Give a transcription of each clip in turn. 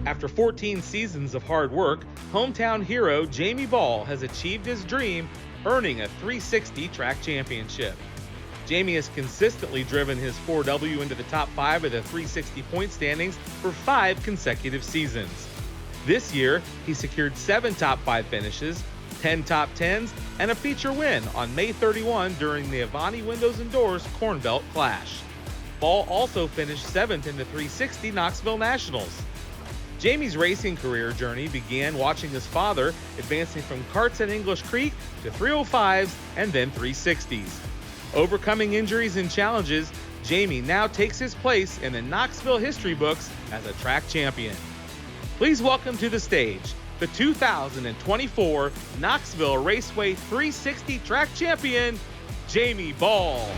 After 14 seasons of hard work, hometown hero Jamie Ball has achieved his dream, earning a 360 track championship. Jamie has consistently driven his 4W into the top 5 of the 360 point standings for 5 consecutive seasons. This year, he secured 7 top 5 finishes, 10 top 10s, and a feature win on May 31 during the Avani Windows and Doors Corn Belt Clash. Ball also finished 7th in the 360 Knoxville Nationals. Jamie's racing career journey began watching his father advancing from karts at English Creek to 305s and then 360s. Overcoming injuries and challenges, Jamie now takes his place in the Knoxville history books as a track champion. Please welcome to the stage the 2024 Knoxville Raceway 360 track champion, Jamie Ball.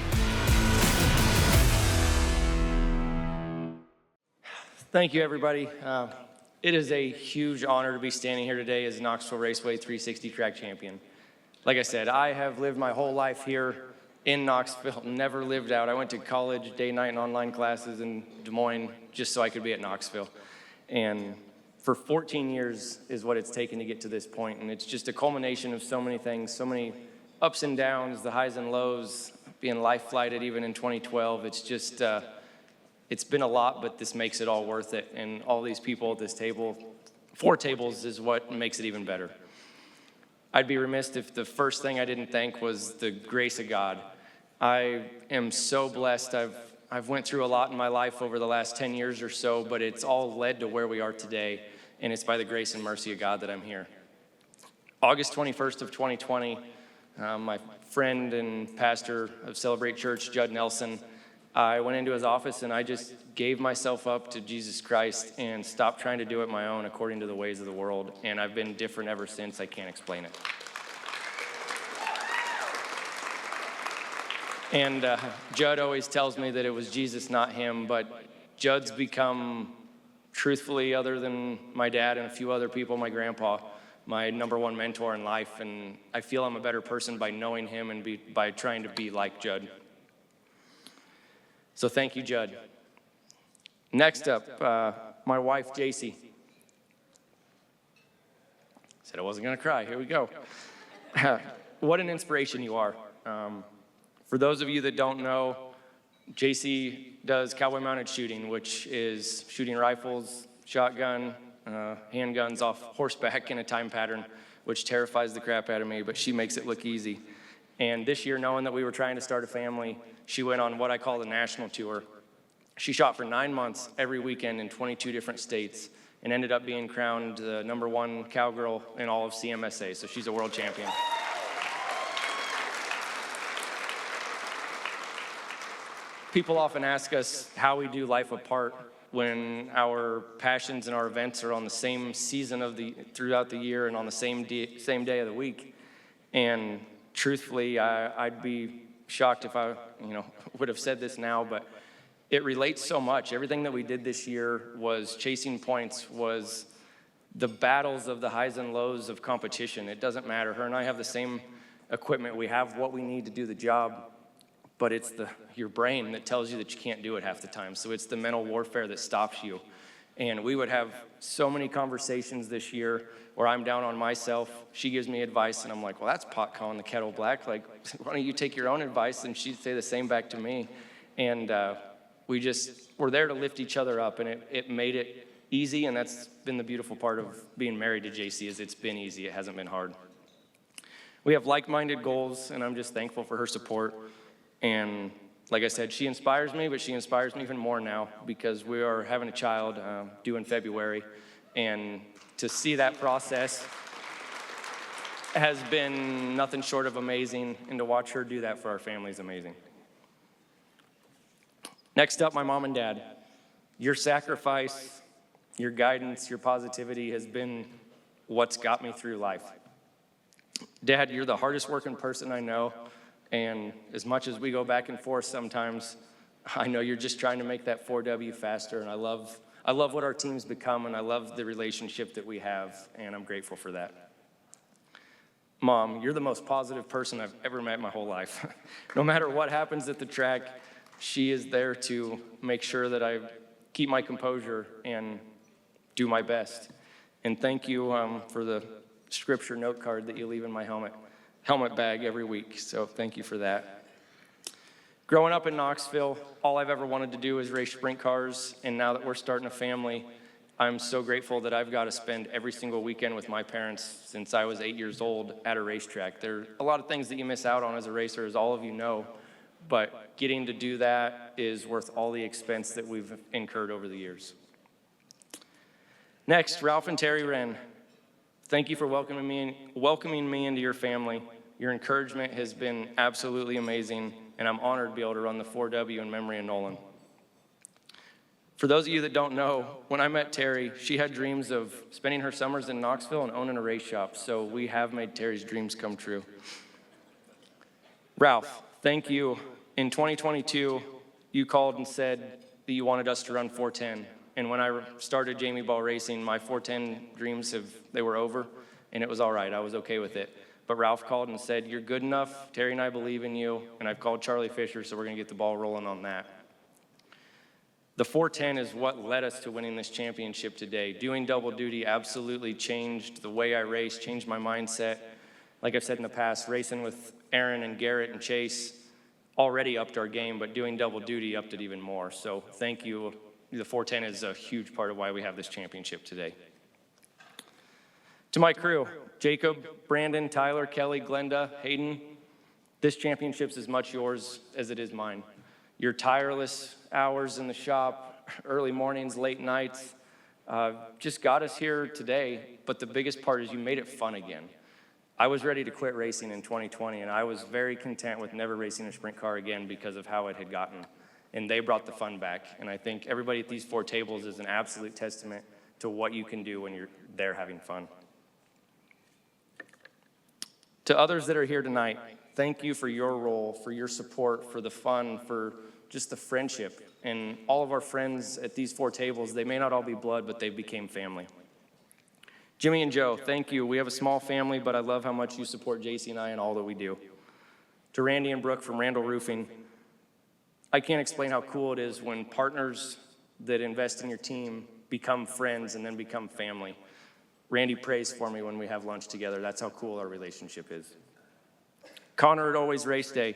Thank you, everybody. It is a huge honor to be standing here today as Knoxville Raceway 360 track champion. Like I said, I have lived my whole life here in Knoxville, never lived out. I went to college, day, night, and online classes in Des Moines just so I could be at Knoxville. And for 14 years is what it's taken to get to this point. And it's just a culmination of so many things, so many ups and downs, the highs and lows, being life flighted even in 2012. It's just, it's been a lot, but this makes it all worth it. And all these people at this table, 4 tables, is what makes it even better. I'd be remiss if the first thing I didn't thank was the grace of God. I am so blessed. I've went through a lot in my life over the last 10 years or so, but it's all led to where we are today, and it's by the grace and mercy of God that I'm here. August 21st of 2020, my friend and pastor of Celebrate Church, Judd Nelson, I went into his office and I just gave myself up to Jesus Christ and stopped trying to do it my own according to the ways of the world, and I've been different ever since. I can't explain it. And Judd always tells me that it was Jesus, not him, but Judd's become, truthfully, other than my dad and a few other people, my grandpa, my #1 mentor in life, and I feel I'm a better person by knowing him and by trying to be like Judd. So thank you, Judd. Next up, my wife, JC. Said I wasn't gonna cry, here we go. What an inspiration you are. For those of you that don't know, JC does cowboy mounted shooting, which is shooting rifles, shotgun, handguns off horseback in a time pattern, which terrifies the crap out of me, but she makes it look easy. And this year, knowing that we were trying to start a family, she went on what I call the national tour. She shot for 9 months every weekend in 22 different states and ended up being crowned the #1 cowgirl in all of CMSA, so she's a world champion. People often ask us how we do life apart when our passions and our events are on the same season throughout the year and on the same day of the week. And truthfully, I'd be shocked if I would have said this now, but it relates so much. Everything that we did this year was chasing points, was the battles of the highs and lows of competition. It doesn't matter. Her and I have the same equipment. We have what we need to do the job. But it's your brain that tells you that you can't do it half the time. So it's the mental warfare that stops you. And we would have so many conversations this year where I'm down on myself. She gives me advice, and I'm like, well, that's pot calling the kettle black. Like, why don't you take your own advice? And she'd say the same back to me. And we're there to lift each other up, and it made it easy. And that's been the beautiful part of being married to JC, is it's been easy. It hasn't been hard. We have like-minded goals, and I'm just thankful for her support. And like I said, she inspires me, but she inspires me even more now because we are having a child due in February. And to see that process has been nothing short of amazing, and to watch her do that for our family is amazing. Next up, my mom and dad. Your sacrifice, your guidance, your positivity has been what's got me through life. Dad, you're the hardest working person I know. And as much as we go back and forth sometimes, I know you're just trying to make that 4W faster, and I love what our team's become, and I love the relationship that we have, and I'm grateful for that. Mom, you're the most positive person I've ever met in my whole life. No matter what happens at the track, she is there to make sure that I keep my composure and do my best. And thank you for the scripture note card that you leave in my helmet bag every week. So thank you for that. Growing up in Knoxville, all I've ever wanted to do is race sprint cars. And now that we're starting a family, I'm so grateful that I've got to spend every single weekend with my parents since I was 8 years old at a racetrack. There are a lot of things that you miss out on as a racer, as all of you know, but getting to do that is worth all the expense that we've incurred over the years. Next, Ralph and Terry Wren. Thank you for welcoming me into your family. Your encouragement has been absolutely amazing, and I'm honored to be able to run the 4W in memory of Nolan. For those of you that don't know, when I met Terry, she had dreams of spending her summers in Knoxville and owning a race shop, so we have made Terry's dreams come true. Ralph, thank you. In 2022, you called and said that you wanted us to run 410, and when I started Jamie Ball Racing, my 410 dreams they were over, and it was all right. I was okay with it. But Ralph called and said, you're good enough, Terry and I believe in you, and I've called Charlie Fisher, so we're gonna get the ball rolling on that. The 410 is what led us to winning this championship today. Doing double duty absolutely changed the way I race, changed my mindset. Like I've said in the past, racing with Aaron and Garrett and Chase already upped our game, but doing double duty upped it even more. So thank you. The 410 is a huge part of why we have this championship today. To my crew, Jacob, Brandon, Tyler, Kelly, Glenda, Hayden, this championship's as much yours as it is mine. Your tireless hours in the shop, early mornings, late nights, just got us here today, but the biggest part is you made it fun again. I was ready to quit racing in 2020, and I was very content with never racing a sprint car again because of how it had gotten, and they brought the fun back, and I think everybody at these four tables is an absolute testament to what you can do when you're there having fun. To others that are here tonight, thank you for your role, for your support, for the fun, for just the friendship. And all of our friends at these four tables, they may not all be blood, but they became family. Jimmy and Joe, thank you. We have a small family, but I love how much you support JC and I in all that we do. To Randy and Brooke from Randall Roofing, I can't explain how cool it is when partners that invest in your team become friends and then become family. Randy prays for me when we have lunch together. That's how cool our relationship is. Connor at Always Race Day.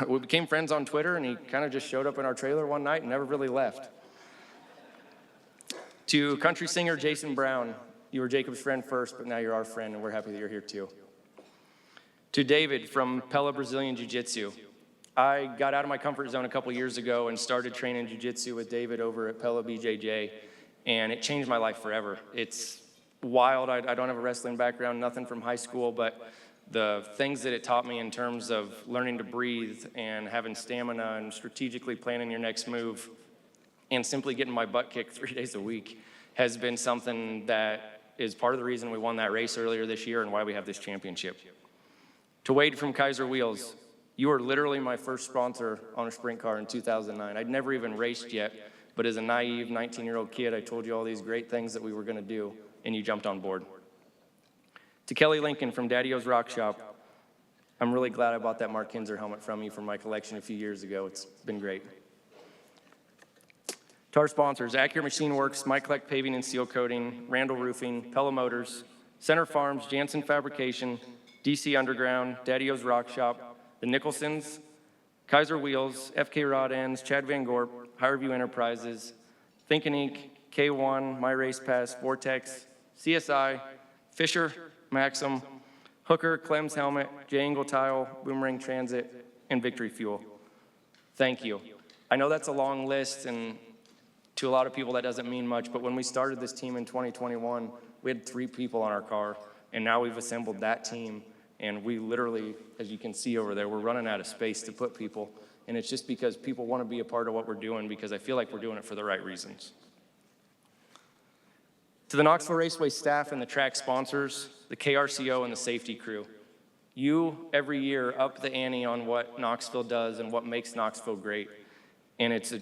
We became friends on Twitter, and he kind of just showed up in our trailer one night and never really left. To country singer Jason Brown, you were Jacob's friend first, but now you're our friend, and we're happy that you're here too. To David from Pella Brazilian Jiu-Jitsu. I got out of my comfort zone a couple years ago and started training jiu-jitsu with David over at Pella BJJ, and it changed my life forever. It's wild. I don't have a wrestling background, nothing from high school, but the things that it taught me in terms of learning to breathe and having stamina and strategically planning your next move and simply getting my butt kicked 3 days a week has been something that is part of the reason we won that race earlier this year and why we have this championship. To Wade from Kaiser Wheels, you were literally my first sponsor on a sprint car in 2009. I'd never even raced yet, but as a naive 19-year-old kid, I told you all these great things that we were gonna do, and you jumped on board. To Kelly Lincoln from Daddy-O's Rock Shop, I'm really glad I bought that Mark Kinzer helmet from you from my collection a few years ago. It's been great. To our sponsors, Accurate Machine Works, Mike Kleck Paving and Seal Coating, Randall Roofing, Pella Motors, Center Farms, Jansen Fabrication, DC Underground, Daddy-O's Rock Shop, the Nicholsons, Kaiser Wheels, FK Rod Ends, Chad Van Gorp, Hireview Enterprises, Think and Inc., K1, My Race Pass, Vortex, CSI, Fisher, Maxim, Hooker, Clem's Helmet, J Angle Tile, Boomerang Transit, and Victory Fuel. Thank you. I know that's a long list, and to a lot of people that doesn't mean much, but when we started this team in 2021, we had 3 people on our car, and now we've assembled that team, and we literally, as you can see over there, we're running out of space to put people, and it's just because people want to be a part of what we're doing because I feel like we're doing it for the right reasons. To the Knoxville Raceway staff and the track sponsors, the KRCO and the safety crew, you every year up the ante on what Knoxville does and what makes Knoxville great. And it's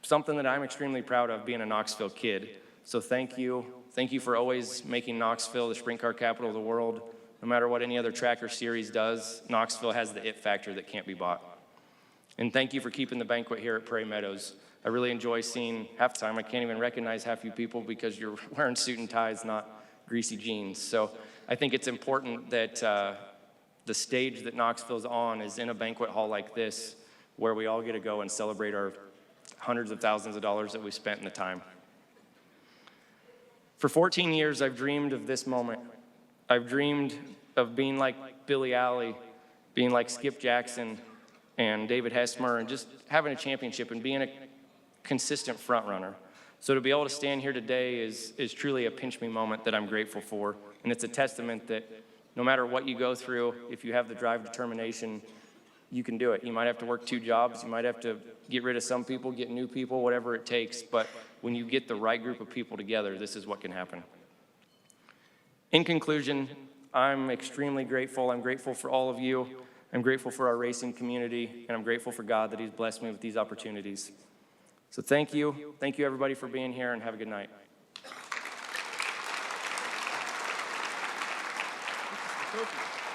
something that I'm extremely proud of being a Knoxville kid. So thank you. Thank you for always making Knoxville the sprint car capital of the world. No matter what any other track or series does, Knoxville has the it factor that can't be bought. And thank you for keeping the banquet here at Prairie Meadows I really enjoy seeing, half the time I can't even recognize half you people because you're wearing suit and ties, not greasy jeans. So I think it's important that the stage that Knoxville's on is in a banquet hall like this, where we all get to go and celebrate our hundreds of thousands of dollars that we spent in the time. For 14 years, I've dreamed of this moment. I've dreamed of being like Billy Alley, being like Skip Jackson and David Hesmer, and just having a championship and being a consistent front runner. So to be able to stand here today is truly a pinch me moment that I'm grateful for. And it's a testament that no matter what you go through, if you have the drive, determination, you can do it. You might have to work 2 jobs. You might have to get rid of some people, get new people, whatever it takes. But when you get the right group of people together, this is what can happen. In conclusion, I'm extremely grateful. I'm grateful for all of you. I'm grateful for our racing community. And I'm grateful for God that He's blessed me with these opportunities. So thank you. Thank you, everybody, for being here, and have a good night. Trophy.